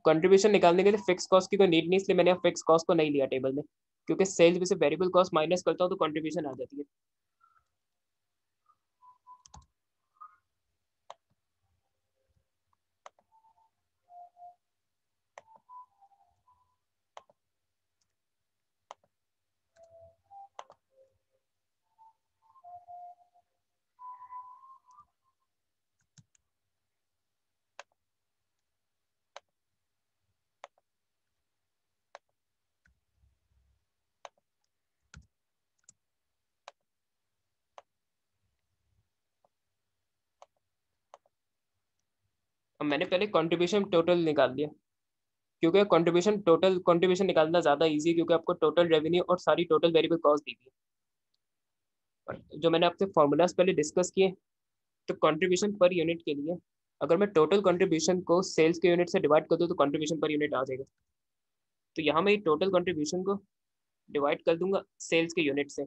कंट्रीब्यूशन निकालने के लिए फिक्स कॉस्ट की कोई नीड नहीं, इसलिए मैंने फिक्स कॉस्ट को नहीं लिया टेबल में, क्योंकि सेल्स में से वेरिएबल कॉस्ट माइनस करता हूँ तो कंट्रीब्यूशन आ जाती है। अब मैंने पहले कंट्रीब्यूशन टोटल निकाल लिया, क्योंकि कंट्रीब्यूशन निकालना ज़्यादा इजी है, क्योंकि आपको टोटल रेवेन्यू और सारी टोटल वेरिएबल कॉस्ट दी थी। और जो मैंने आपसे फॉर्मूलाज पहले डिस्कस किए, तो कंट्रीब्यूशन पर यूनिट के लिए अगर मैं टोटल कंट्रीब्यूशन को सेल्स के यूनिट से डिवाइड कर दूँ तो कंट्रीब्यूशन पर यूनिट आ जाएगा। तो यहाँ मैं टोटल कंट्रीब्यूशन को डिवाइड कर दूंगा सेल्स के यूनिट से।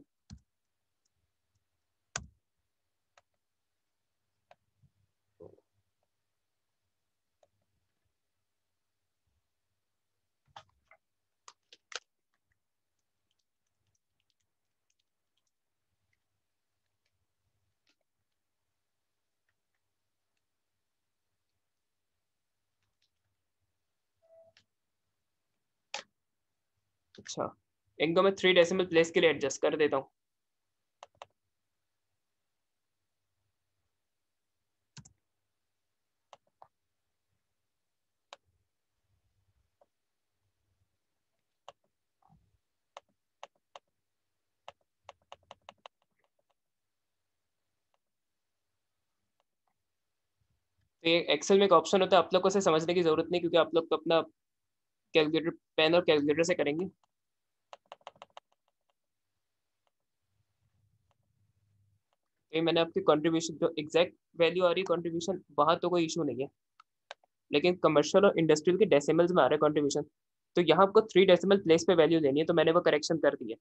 अच्छा, इनको मैं 3 डेसिमल प्लेस के लिए एडजस्ट कर देता हूँ। तो ये एक्सेल में एक ऑप्शन होता है, आप लोग को इसे समझने की जरूरत नहीं, क्योंकि आप लोग तो अपना कैलकुलेटर पेन और कैलकुलेटर से करेंगे। ये मैंने आपकी कंट्रीब्यूशन जो एग्जैक्ट वैल्यू आ रही है कंट्रीब्यूशन, वहां तो कोई इशू नहीं है, लेकिन कमर्शियल और इंडस्ट्रियल के डेसिमल्स में आ रहा है कंट्रीब्यूशन। तो यहाँ आपको 3 डेसिमल प्लेस पे वैल्यू देनी है, तो मैंने वो करेक्शन कर दी है।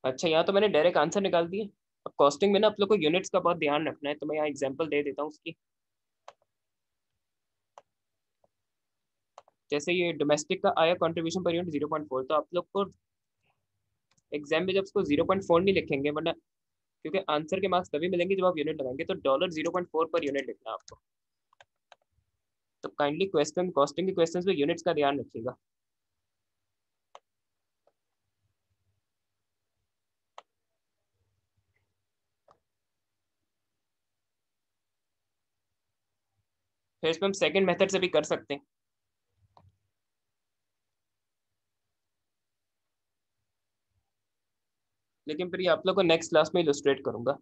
अच्छा, यहाँ तो मैंने डायरेक्ट आंसर निकाल दिए। अब कॉस्टिंग में ना आप लोग को यूनिट्स का बहुत ध्यान रखना है, तो मैं यहाँ एग्जांपल दे देता हूँ उसकी। जैसे ये डोमेस्टिक का आया कंट्रीब्यूशन पर यूनिट 0.4, तो आप लोग को एग्जाम में जब उसको 0.4 नहीं लिखेंगे, वरना क्योंकि आंसर के मार्क्स तभी मिलेंगे जब आप यूनिट लगाएंगे, तो $0.4 पर यूनिट लिखना है आपको। तो काइंडली क्वेश्चन कॉस्टिंग के क्वेश्चंस में यूनिट्स का ध्यान रखिएगा। फिर इसमें हम सेकंड मेथड से भी कर सकते हैं, लेकिन फिर ये आप लोग को नेक्स्ट क्लास में इलस्ट्रेट करूंगा।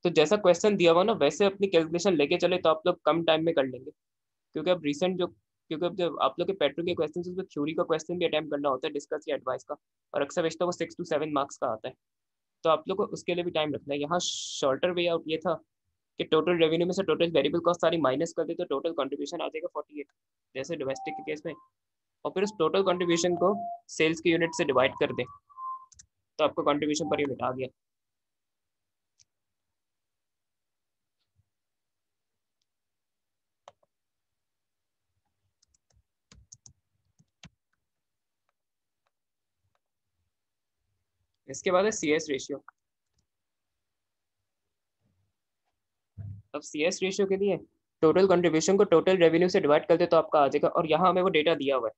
तो जैसा क्वेश्चन दिया हुआ ना, वैसे अपनी कैलकुलेशन लेके चले तो आप लोग कम टाइम में कर लेंगे। क्योंकि अब रिसेंट जो क्योंकि अब जब आप लोग के पेट्रो के क्वेश्चन उसमें थ्योरी का क्वेश्चन भी अटेम्प्ट करना होता है, डिस्कस या एडवाइस का, और अक्सर बेशतर वो 6 to 7 मार्क्स का आता है। तो आप लोग को उसके लिए भी टाइम रखना है। यहाँ शॉर्टर वे आउट ये था कि टोटल रेवेन्यू में से टोटल वेरिएबल कॉस्ट सारी माइनस कर दे तो टोटल कंट्रीब्यूशन आ जाएगा 48, जैसे डोमेस्टिक के केस में। और फिर उस टोटल कंट्रीब्यूशन को सेल्स के यूनिट से डिवाइड कर दे, तो आपको कंट्रीब्यूशन पर यूनिट आ गया। इसके बाद है सी एस रेशियो। अब सी एस रेशियो के लिए टोटल कंट्रीब्यूशन को टोटल रेवेन्यू से डिवाइड कर दे तो आपका आ जाएगा। और यहाँ हमें वो डेटा दिया हुआ है,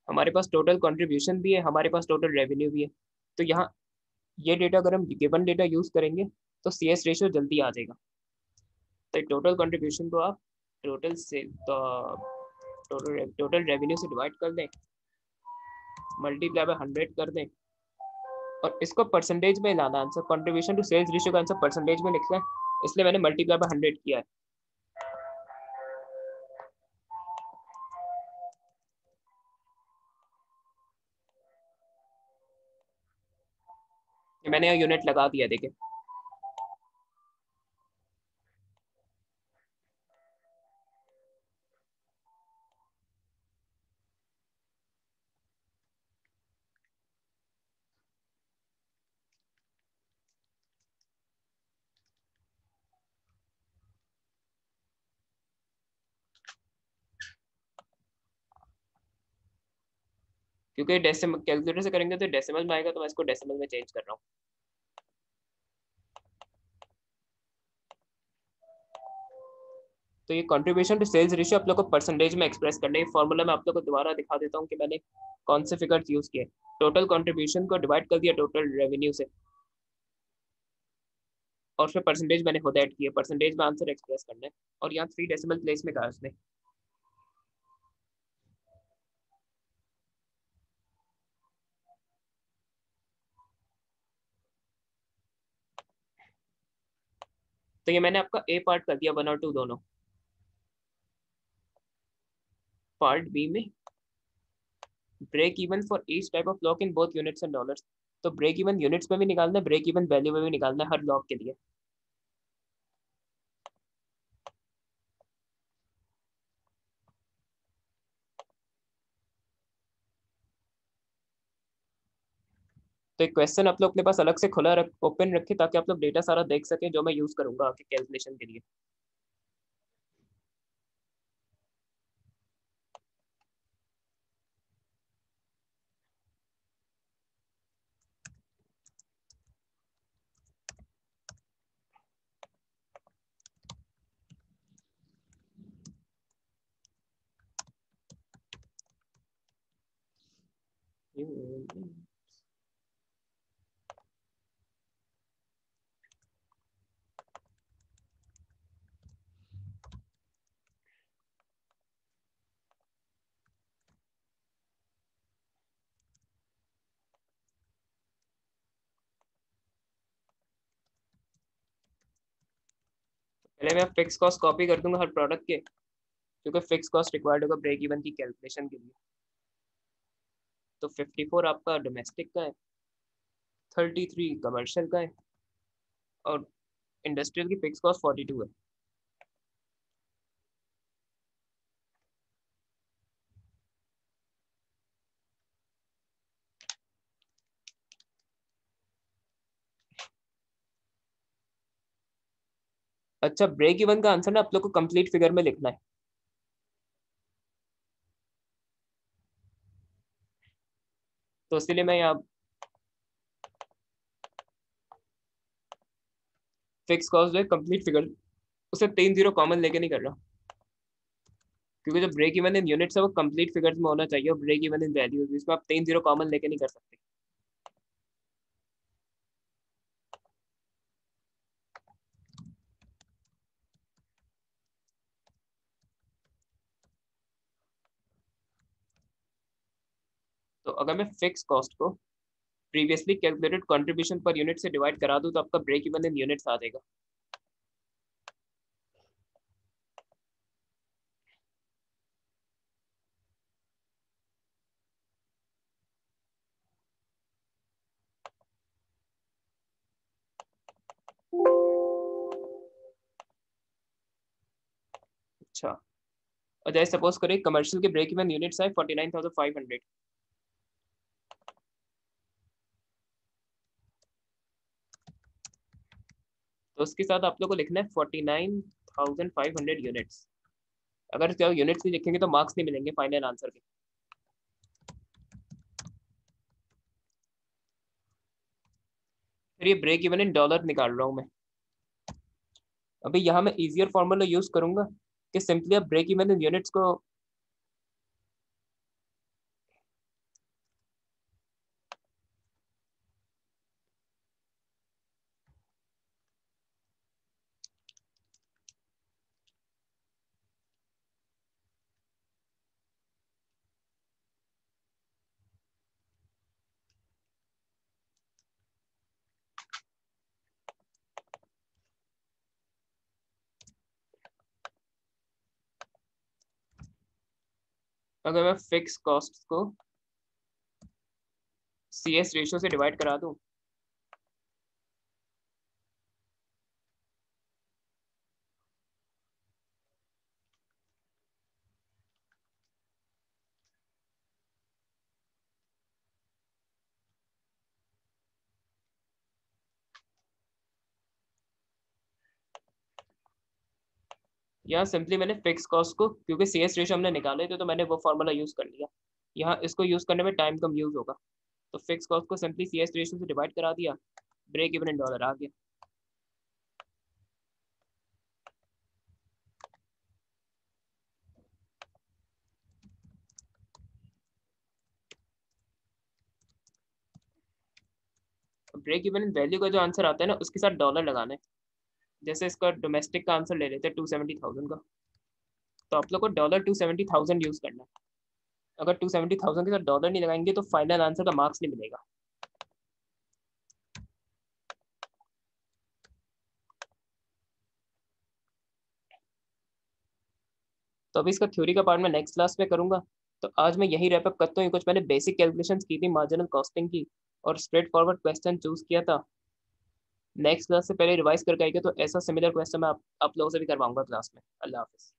हमारे पास टोटल कंट्रीब्यूशन भी है, हमारे पास टोटल रेवेन्यू भी है। तो यहाँ ये डेटा अगर हम गिवन डेटा यूज करेंगे तो सी एस रेशियो जल्दी आ जाएगा। तो टोटल कंट्रीब्यूशन को आप टोटल से टोटल रेवेन्यू से डिवाइड कर दें, मल्टीप्लाई बाय 100 कर दें, और इसको परसेंटेज में लाना। Answer contribution to sales ratio का आंसर परसेंटेज में लिखना है, इसलिए मैंने मल्टीप्लाई बाय 100 किया है। मैंने यहाँ यूनिट लगा दिया, देखिए। क्योंकि डेसिमल कैलकुलेटर से करेंगे तो डेसिमल में आएगा, तो मैं इसको डेसिमल में चेंज कर रहा हूँ। तो ये कंट्रीब्यूशन टू सेल्स रेशियो आप लोग को परसेंटेज में एक्सप्रेस करना है। फॉर्मूला मैं आप लोग को दोबारा दिखा देता हूँ कि मैंने कौन से फिगर्स यूज किए। टोटल कंट्रीब्यूशन को डिवाइड कर दिया टोटल रेवेन्यू से, और फिर परसेंटेज मैंने खुद ऐड किया, परसेंटेज में आंसर एक्सप्रेस करना है। और यहाँ 3 डेसिमल प्लेस में कहा उसने। तो ये मैंने आपका ए पार्ट कर दिया 1 और 2 दोनों। पार्ट बी में break even for each type of lock in both units and dollars. तो ब्रेक इवन यूनिट्स में भी निकालना है, ब्रेक इवन वैल्यू में भी निकालना है हर लॉक के लिए। तो एक क्वेश्चन आप लोग अपने पास अलग से खुला ओपन रखे, ताकि आप लोग डेटा सारा देख सकें जो मैं यूज करूंगा आपके कैलकुलेशन के लिए। पहले मैं फिक्स कॉस्ट कॉपी कर दूंगा हर प्रोडक्ट के, क्योंकि फिक्स कॉस्ट रिक्वायर्ड होगा ब्रेक इवन की कैलकुलेशन के लिए। तो 54 आपका डोमेस्टिक का है, 33 कमर्शियल का है, और इंडस्ट्रियल की फिक्स कॉस्ट 42 है। अच्छा, ब्रेक इवन का आंसर ना आप लोग को कंप्लीट फिगर में लिखना है। तो इसलिए मैं यहाँ फिक्स कॉस्ट जो है कंप्लीट फिगर, उसे 3 जीरो कॉमन लेके नहीं कर रहा, क्योंकि जो ब्रेक इवन इन यूनिट्स है वो कंप्लीट फिगर्स में होना चाहिए, और ब्रेक इवन इन वैल्यूज इसमें आप 3 जीरो कॉमन लेके नहीं कर सकते। तो अगर मैं फिक्स कॉस्ट को previously calculated contribution per unit से डिवाइड करा दूं, तो आपका ब्रेक इवन इन यूनिट्स आ जाएगा। अच्छा, और जैसे सपोज करें कमर्शियल के ब्रेक इवन यूनिट्स है 49,500, तो उसके साथ आप लोग को लिखना है 49,500 यूनिट्स। अगर क्या यूनिट्स नहीं लिखेंगे तो मार्क्स नहीं मिलेंगे फाइनल आंसर के। फिर ये ब्रेक इवन इन डॉलर निकाल रहा हूँ मैं। अभी यहाँ मैं इजियर फॉर्मूला यूज करूंगा कि सिंपली आप ब्रेक इवन इन यूनिट्स को, अगर मैं फिक्स कॉस्ट को सी एस रेशियो से डिवाइड करा दूं, या सिंपली मैंने फिक्स कॉस्ट को, क्योंकि सी एस रेशियो हमने निकाले थे तो मैंने वो फॉर्मूला यूज कर लिया। यहाँ इसको यूज़ करने में टाइम कम यूज़ होगा। तो फिक्स कॉस्ट को सिंपली CS रेशियो से डिवाइड करा दिया, ब्रेक इवन इन डॉलर आ गया। ब्रेक इवन इन वैल्यू का जो आंसर आता है ना, उसके साथ डॉलर लगाना है। जैसे इसका डोमेस्टिक का आंसर ले लेते हैं 270,000 का, तो आप लोग को $270,000 यूज़ करना है। अगर 270,000 के साथ डॉलर नहीं लगाएंगे तो फाइनल आंसर का मार्क्स नहीं मिलेगा। तो अभी इसका थ्योरी का पार्ट मैं नेक्स्ट क्लास में करूंगा। तो आज मैं यही रैप अप करता हूँ। कुछ मैंने बेसिक कैलकुलेशंस की थी मार्जिनल कॉस्टिंग की, और स्ट्रेट फॉरवर्ड क्वेश्चन चूज किया था। नेक्स्ट क्लास से पहले रिवाइज करके आएगा, तो ऐसा सिमिलर क्वेश्चन मैं आप लोगों से भी करवाऊंगा क्लास में। अल्लाह हाफिज़।